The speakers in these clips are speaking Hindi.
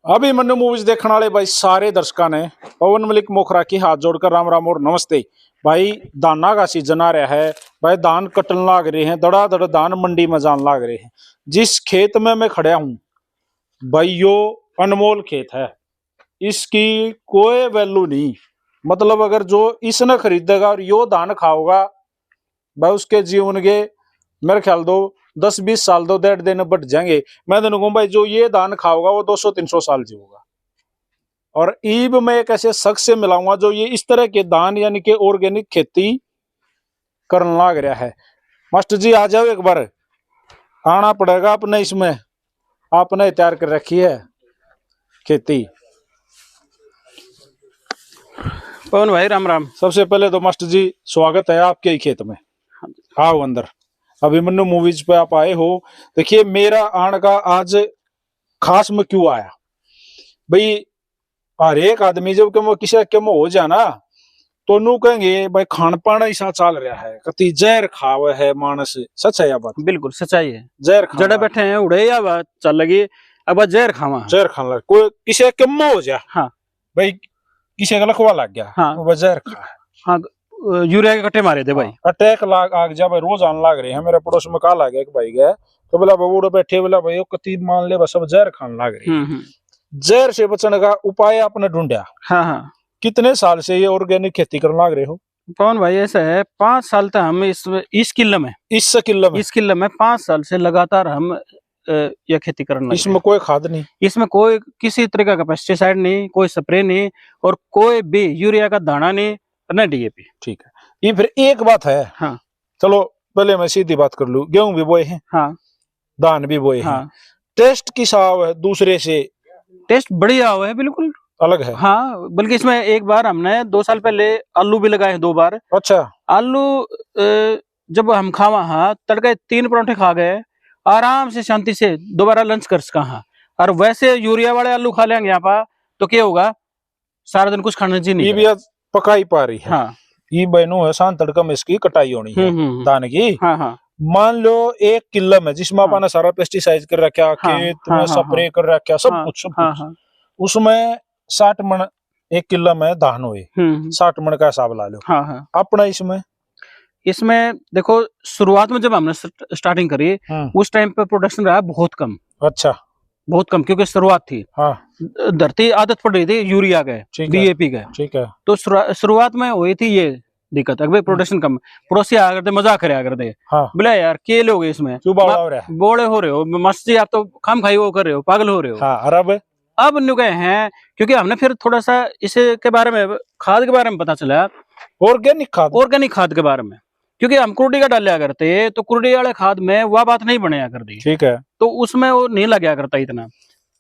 अभी मन्नू मूवीज देखने वाले भाई सारे दर्शकों ने पवन मलिक मोखरा की हाथ जोड़कर राम राम और नमस्ते। भाई दाना का सीजन आ रहा है भाई, धान कटन लाग रहे हैं, दड़ा दड़ धान मंडी में जान लाग रहे हैं। जिस खेत में मैं खड़ा हूं भाई यो अनमोल खेत है, इसकी कोई वैल्यू नहीं। मतलब अगर जो इसने खरीदेगा और यो धान खाओगा भाई उसके जीवन के मेरे ख्याल दो 10-20 साल दो 1.5 दिन बढ़ जाएंगे। मैं तो कहूँ भाई जो ये धान खाओगा वो 200-300 साल जीवोगा। और ईब मैं एक ऐसे शख्स से मिलाऊंगा जो ये इस तरह के धान यानी कि ऑर्गेनिक खेती करने लग रहा है। मास्टर जी आ जाओ, एक बार आना पड़ेगा अपने, इसमें आपने तैयार कर रखी है खेती। पवन भाई राम राम। सबसे पहले तो मास्टर जी स्वागत है आपके ही खेत में, आओ अंदर। अभिमन्यु मूवीज पे आप आए हो। देखिए मेरा आने का आज खास में क्यों आया भाई, हर एक आदमी जब कम किसी कम हो जाए ना तो नू कहेंगे भाई खान पान ऐसा चल रहा है, कति जहर खावे है मानस। सच है या बात? बिल्कुल सच्चाई है। जहर जड़े बैठे हैं उड़े या बात चल लगी, अब जहर खावा, जहर खान लग कोई किसी कम हो जाए। हाँ भाई किसी का लखवा लग गया, हाँ वो जहर खा है। हाँ यूरिया के कट्टे मारे थे भाई। अटैक लाग आग जा भाई, रोज आने लग रहे हैं। मेरे पड़ोस में कहा लग गया एक भाई गया तो बोला बबूढ़े बैठे, बोला भाई कति मान ले बस सब जहर खान लग रहे हैं। जहर से बचने का उपाय आपने ढूंढा। हाँ हाँ। कितने साल से ये ऑर्गेनिक खेती करने लग रहे हो? पवन भाई ऐसा है 5 साल तक हम इस किले में 5 साल से लगातार हम यह खेती करना। इसमें कोई खाद नहीं, इसमें कोई किसी तरह का पेस्टिसाइड नहीं, कोई स्प्रे नहीं और कोई भी यूरिया का दाना नहीं, न डीएपी। ठीक है। ये फिर एक बात है। हाँ चलो पहले मैं सीधी बात कर लूं, गेहूं भी बोए हैं, हाँ धान भी बोए हाँ। हैं। टेस्ट किस है दूसरे से? टेस्ट बढ़िया हुआ है, बिल्कुल अलग है। हाँ, बल्कि इसमें एक बार हमने 2 साल पहले आलू भी लगाए 2 बार। अच्छा। आलू जब हम खावा हाँ तड़के 3 पराठे खा गए, आराम से शांति से दोबारा लंच कर सका हाँ। और वैसे यूरिया वाले आलू खा लेंगे यहाँ पर तो क्या होगा, सारा दिन कुछ खाने जी नहीं। ये भी पकाई पा रही है। हाँ ये बहनों है शान तड़का में इसकी कटाई होनी है धान की। हाँ हाँ। मान लो 1 किलो में जिसमें हाँ। अपना सारा पेस्टिसाइड कर रखा, खेत में स्प्रे कर रखा, सब कुछ उसमें 60 मन 1 किलो में धान हुए, 60 मन का हिसाब ला लो। अपना इसमें देखो शुरुआत में जब हमने स्टार्टिंग करी उस टाइम पे प्रोडक्शन रहा बहुत कम। अच्छा, बहुत कम, क्योंकि शुरुआत थी। हाँ। धरती आदत पड़ रही थी यूरिया का, डीएपी का। ठीक है। तो शुरुआत में हुई थी ये दिक्कत, अगर परोडक्शन कम, पड़ोसी आ करते मजाक करे आकर दे। हाँ। बोले यार के लोग इसमें बोले हो रहे हो मस्त जी, आप तो खाम खाई वो कर रहे हो, पागल हो रहे हो। हाँ। अब न्यू गए हैं क्योंकि हमने फिर थोड़ा सा इसके बारे में, खाद के बारे में पता चला, ऑर्गेनिक खाद के बारे में। क्योंकि हम कुर्डी का डाला करते तो कुर्डी वाले खाद में वह बात नहीं बनाया करती। ठीक है। तो उसमें वो नहीं लगा करता इतना।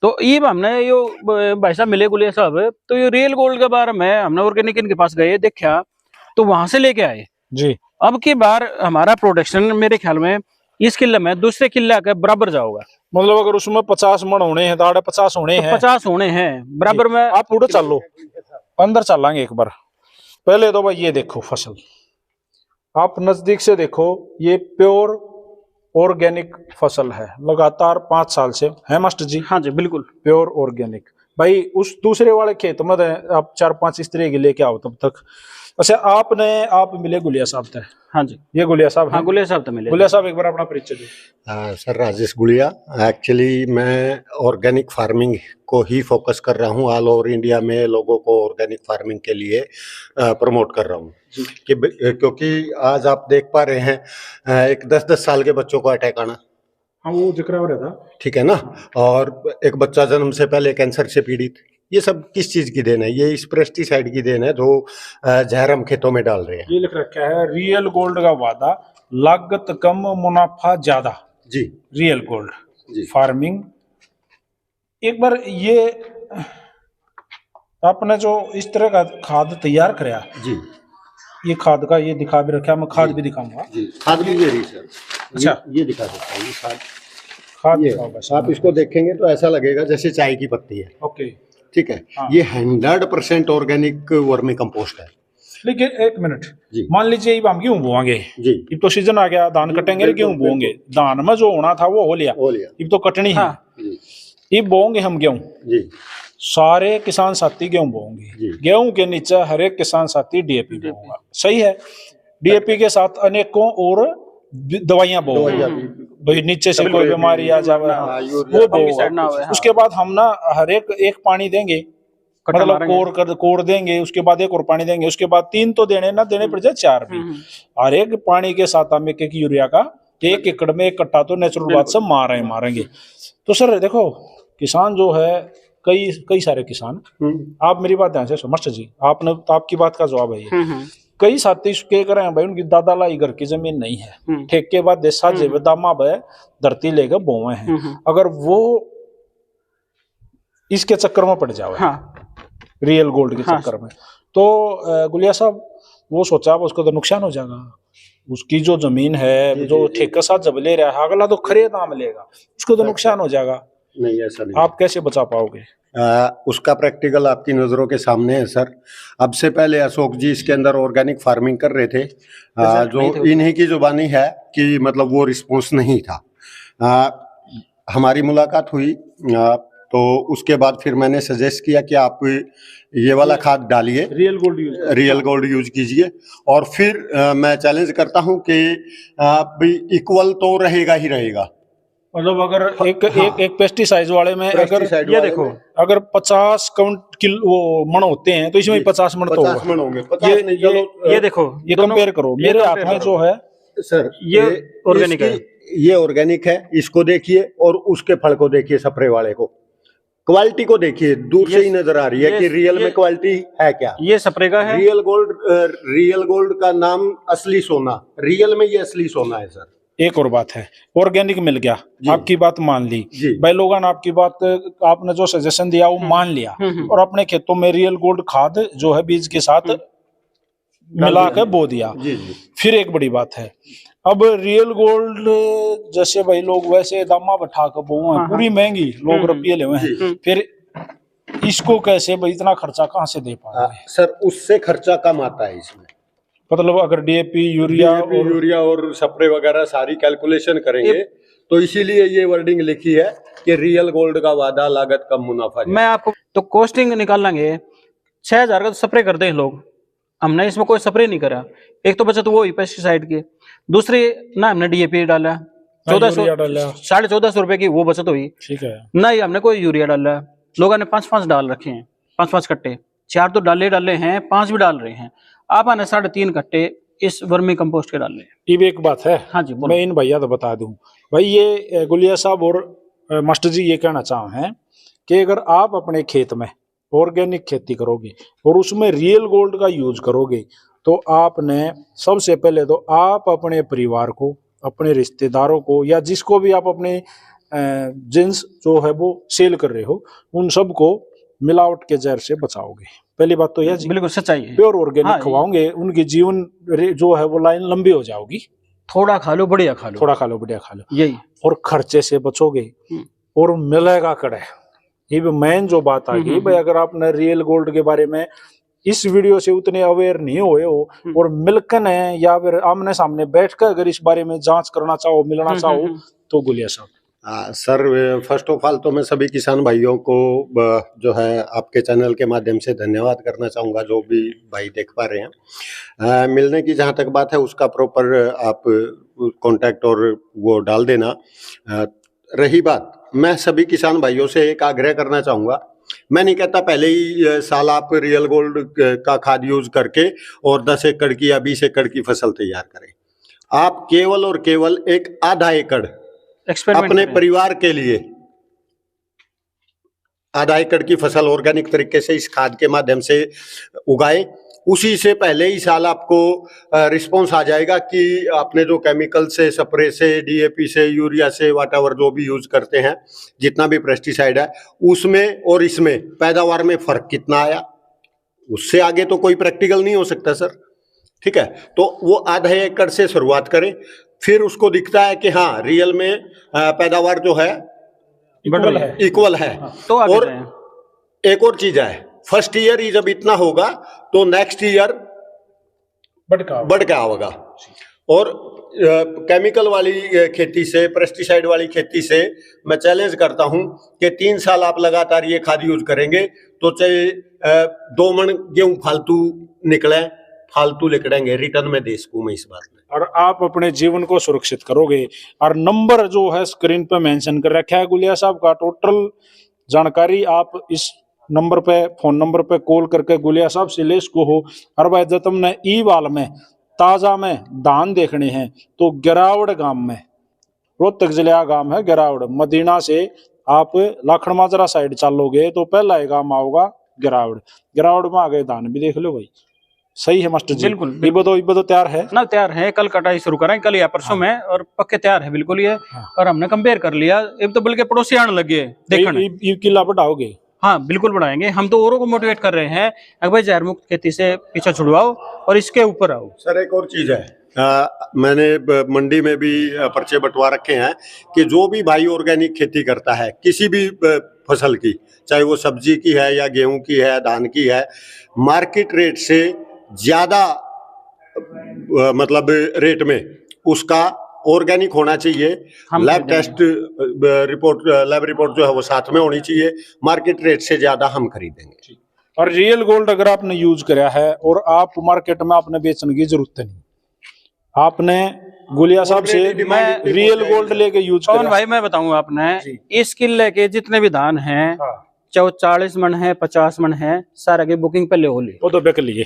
तो ये हमने यो भाई साहब मिले गुलिया साहब, तो ये रियल गोल्ड के बारे में हमने ऑर्गेनिक इनके पास गए, देखा तो वहां से लेके आए जी। अब की बार हमारा प्रोडक्शन मेरे ख्याल में इस किले में दूसरे किले के बराबर जाओगा। मतलब अगर उसमें 50 मन होने हैं, 50 होने हैं, 50 होने हैं बराबर में। आप उड़ो चलो अंदर चलेंगे एक बार। पहले तो भाई ये देखो फसल, आप नजदीक से देखो, ये प्योर ऑर्गेनिक फसल है, लगातार 5 साल से है मास्टर जी। हाँ जी बिल्कुल प्योर ऑर्गेनिक। भाई उस दूसरे वाले खेत में आप 4-5 इस तरह के लेके आओ तब तक। अच्छा आप मिले गुलिया साहब थे? हाँ जी ये गुलिया साहब। हाँ गुलिया साहब तो मिले। गुलिया साहब एक बार अपना परिचय दो। सर राजेश गुलिया। एक्चुअली मैं ऑर्गेनिक फार्मिंग को ही फोकस कर रहा हूँ, ऑल ओवर इंडिया में लोगों को ऑर्गेनिक फार्मिंग के लिए प्रमोट कर रहा हूँ। क्योंकि आज आप देख पा रहे हैं एक 10-10 साल के बच्चों को अटैक आना। हाँ वो जिक्र हो रहा था, ठीक है ना। और एक बच्चा जन्म से पहले कैंसर से पीड़ित, ये सब किस चीज की देन है? ये इस पेस्टिसाइड की देन है जो जहर हम खेतों में डाल रहे हैं। ये लिख रखा है रियल गोल्ड का वादा, लागत कम मुनाफा ज्यादा। जी रियल गोल्ड जी फार्मिंग। एक बार ये आपने जो इस तरह का खाद तैयार कराया जी, ये खाद का ये दिखा भी रखा, मैं खाद भी दिखाऊंगा जी। खाद भी ये रही सर। अच्छा ये दिखा सकता हूँ, खाद ये आप इसको देखेंगे तो ऐसा लगेगा जैसे चाय की पत्ती है। ओके ठीक है। हाँ। ये 100% ऑर्गेनिक वर्मी कंपोस्ट है। लेकिन एक मिनट, मान लीजिए हम गेहूं बोएंगे जी, अब तो सीजन आ गया, धान कटेंगे, गेहूं बोएंगे, धान में जो होना था वो हो लिया, अब तो कटनी है। ये बोएंगे हम गेहूं, जी सारे किसान साथी गेहूं बोएंगे, गेहूं के नीचे हर एक किसान साथी डीएपी बोएगा, सही है। डीएपी के साथ अनेकों और दवाइयां बोएंगे, भाई नीचे से कोई बीमारी आ जावे वो बोएगा। उसके बाद हम ना हर एक पानी देंगे, मतलब कोर देंगे, उसके बाद एक और पानी देंगे, उसके बाद 3 तो देने ना देने पड़ जाए 4 भी। हर एक पानी के साथ हम एक यूरिया का 1 एकड़ में 1 कट्टा तो नेचुरल बात से मारेंगे। तो सर देखो किसान जो है कई सारे किसान, आप मेरी बात ध्यान से समझ जी, आपने तो आपकी बात का जवाब है ये। कई साथी के करें भाई उनकी दादा लाई घर की जमीन नहीं है, ठेके बाद देसा जेब दामा भय धरती लेकर बोए हैं, अगर वो इसके चक्कर में पड़ जाओ, रियल गोल्ड के चक्कर में, तो गुलिया साहब वो सोचा उसको तो नुकसान हो जाएगा, उसकी जो जमीन है जो ठेका साथ जब ले रहा है अगला तो खरीद दाम लेगा, उसको तो नुकसान हो जाएगा। नहीं ऐसा नहीं, आप कैसे बचा पाओगे? उसका प्रैक्टिकल आपकी नजरों के सामने है सर। अब से पहले अशोक जी इसके अंदर ऑर्गेनिक फार्मिंग कर रहे थे, जो इन्हीं की जुबानी है कि मतलब वो रिस्पॉन्स नहीं था। हमारी मुलाकात हुई तो उसके बाद फिर मैंने सजेस्ट किया कि आप ये वाला खाद डालिए, रियल गोल्ड यूज कीजिए, और फिर मैं चैलेंज करता हूं कि इक्वल तो रहेगा ही रहेगा। मतलब अगर एक पेस्टिसाइड वाले में अगर ये देखो अगर 50 किलो वो मण होते हैं तो इसमें 50 मण तो होंगे। ये देखो ये कंपेयर करो, मेरे हाथ में जो है सर ये ऑर्गेनिक है, ये ऑर्गेनिक है, इसको देखिए और उसके फल को देखिए, स्प्रे वाले को क्वालिटी को देखिए, दूर से ही नजर आ रही है कि रियल में क्वालिटी है क्या। ये स्प्रे का है, रियल गोल्ड का नाम असली सोना, रियल में ये असली सोना है सर। एक और बात है, ऑर्गेनिक मिल गया, आपकी बात मान ली भाई लोगों ने, आपकी बात आपने जो सजेशन दिया वो मान लिया और अपने खेतों में रियल गोल्ड खाद जो है बीज के साथ मिला के बो दिया। फिर एक बड़ी बात है, अब रियल गोल्ड जैसे भाई लोग वैसे दामा बैठा कर बो हैं, पूरी महंगी लोग रुपये ले हुए हैं, फिर इसको कैसे भाई इतना खर्चा कहाँ से दे पाएंगे? सर उससे खर्चा कम आता है इसमें, मतलब अगर डीएपी यूरिया और स्प्रे वगैरह सारी कैलकुलेशन करेंगे तो इसीलिए ये वर्डिंग लिखी है कि रियल गोल्ड का वादा लागत कम मुनाफा। मैं आपको तो कॉस्टिंग निकाल लेंगे, 6000 का तो स्प्रे करते हैं लोग, हमने इसमें कोई स्प्रे नहीं करा, एक तो बचत वो ही पेस्टिसाइड की, दूसरी ना हमने डीएपी डाला 1400 रुपए की वो बचत हुई, ठीक है, ना ही हमने कोई यूरिया डाला, लोगों ने 5-5 डाल रखे हैं, 5-5 कट्टे, 4 तो डाले हैं, 5 भी डाल रहे हैं, आप आने 3.5 कट्टे इस वर्मी कंपोस्ट के डाल रहे हैं। ये भी एक बात है। हाँ जी, मैं इन भैया तो बता दूं भाई, ये गुलिया साहब और मास्टर जी ये कहना चाह हैं कि अगर आप अपने खेत में ऑर्गेनिक खेती करोगे और उसमें रियल गोल्ड का यूज करोगे तो आपने सबसे पहले तो आप अपने परिवार को, अपने रिश्तेदारों को, या जिसको भी आप अपने जिन्स जो है वो सेल कर रहे हो, उन सबको मिलावट के जहर से बचाओगे। पहली बात तो यह जी, बिल्कुल सच्चाई है, प्योर ऑर्गेनिक खवाओगे, उनकी जीवन जो है वो लाइन लंबी हो जाओगी। थोड़ा खा लो बढ़िया खा लो, थोड़ा खा लो बढ़िया खा लो, यही, और खर्चे से बचोगे और मिलेगा कड़े। ये भी मेन जो बात आ गई भाई, अगर आपने रियल गोल्ड के बारे में इस वीडियो से उतने अवेयर नहीं हुए हो और मिलकर है या फिर आमने सामने बैठकर अगर इस बारे में जांच करना चाहो, मिलना चाहो, तो गुलिया साहब। सर फर्स्ट ऑफ ऑल तो मैं सभी किसान भाइयों को जो है आपके चैनल के माध्यम से धन्यवाद करना चाहूँगा, जो भी भाई देख पा रहे हैं। मिलने की जहाँ तक बात है उसका प्रॉपर आप कांटेक्ट और वो डाल देना। रही बात, मैं सभी किसान भाइयों से एक आग्रह करना चाहूँगा, मैं नहीं कहता पहले ही साल आप रियल गोल्ड का खाद यूज करके और 10 एकड़ की या 20 एकड़ की फसल तैयार करें। आप केवल और केवल एक आधा एकड़ अपने परिवार के लिए, आधा एकड़ की फसल ऑर्गेनिक तरीके से इस खाद के माध्यम से उगाए। उसी से पहले ही साल आपको रिस्पॉन्स आ जाएगा कि आपने जो केमिकल से, स्प्रे से, डीएपी से, यूरिया से, व्हाटएवर जो भी यूज करते हैं, जितना भी पेस्टिसाइड है, उसमें और इसमें पैदावार में फर्क कितना आया। उससे आगे तो कोई प्रैक्टिकल नहीं हो सकता सर, ठीक है। तो वो आधे एकड़ से शुरुआत करें, फिर उसको दिखता है कि हाँ रियल में पैदावार जो है इक्वल है। तो और एक और चीज है, फर्स्ट ईयर ही जब इतना होगा तो नेक्स्ट ईयर बढ़ के आएगा। और केमिकल वाली खेती से, पेस्टिसाइड वाली खेती से मैं चैलेंज करता हूं कि 3 साल आप लगातार ये खाद यूज करेंगे तो चाहे 2 मन गेहूं फालतू लिकड़ेंगे, रिटर्न में दे सकूं मैं इस बात में। और आप अपने जीवन को सुरक्षित करोगे। और नंबर जो है स्क्रीन पे मेंशन कर रखा है गुलिया साहब का, टोटल जानकारी आप इस नंबर पे, फोन नंबर पे कॉल करके गुलिया साहब से ले सको हो। और भाई जब तुमने ई वाल में ताजा में धान देखने हैं तो गिरावड़ गांव में, रोहतक जिले का गांव है गिरावड़, मदीना से आप लाखन माजरा साइड चलोगे तो पहला ही गांव आओगा गिरावड़। गिरावड़ में आ गए धान भी देख लो भाई। सही है मास्टर जी? बिल्कुल, इबो तैयार है ना, तैयार है। कल कटाई शुरू करें, कल या परसों में, और पक्के तैयार है बिल्कुल ये। और हमने कंपेयर कर लिया, अब तो बल्कि पड़ोसी आने लगे देखने। किला बढ़ाओगे? हाँ बिल्कुल बढ़ाएंगे। हम तो औरों को मोटिवेट कर रहे हैं, अगर भाई जहर मुक्त खेती से पीछा छुड़वाओ और इसके ऊपर आओ। सर एक और चीज है, मैंने मंडी में भी पर्चे बंटवा रखे हैं कि जो भी भाई ऑर्गेनिक खेती करता है किसी भी फसल की, चाहे वो सब्जी की है या गेहूं की है, धान की है, मार्केट रेट से ज्यादा मतलब रेट में उसका ऑर्गेनिक होना चाहिए। लैब टेस्ट लैब रिपोर्ट जो है वो साथ में होनी चाहिए। मार्केट रेट से ज्यादा हम खरीदेंगे। और रियल गोल्ड अगर आपने यूज कराया है और आप मार्केट में आपने बेचने की जरूरत नहीं, आपने गुलिया साहब से रियल गोल्ड लेके यूज कौन भाई मैं बताऊं आपने, इस किले के जितने भी धान हैं, चाहे 40 मन है 50 मन है, सारा की बुकिंग पहले हो ली, वो तो बिक लिए।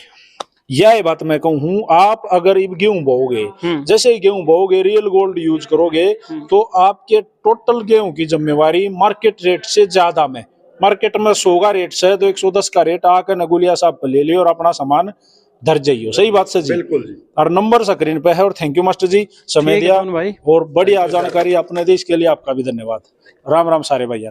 यह बात मैं कहूँ, आप अगर गेहूं बोओगे, जैसे ही गेहूं बोओगे रियल गोल्ड यूज करोगे तो आपके टोटल गेहूं की जिम्मेवारी मार्केट रेट से ज्यादा में, मार्केट में 100 का रेट से तो 110 का रेट आकर नगुलिया साहब पर ले लियो और अपना सामान धर जाइयो। सही बात से जी? बिल्कुल जी। और नंबर स्क्रीन पे है। और थैंक यू मास्टर जी, समय दिया भाई, और बढ़िया जानकारी आपने दी, इसके लिए आपका भी धन्यवाद। राम राम सारे भैया।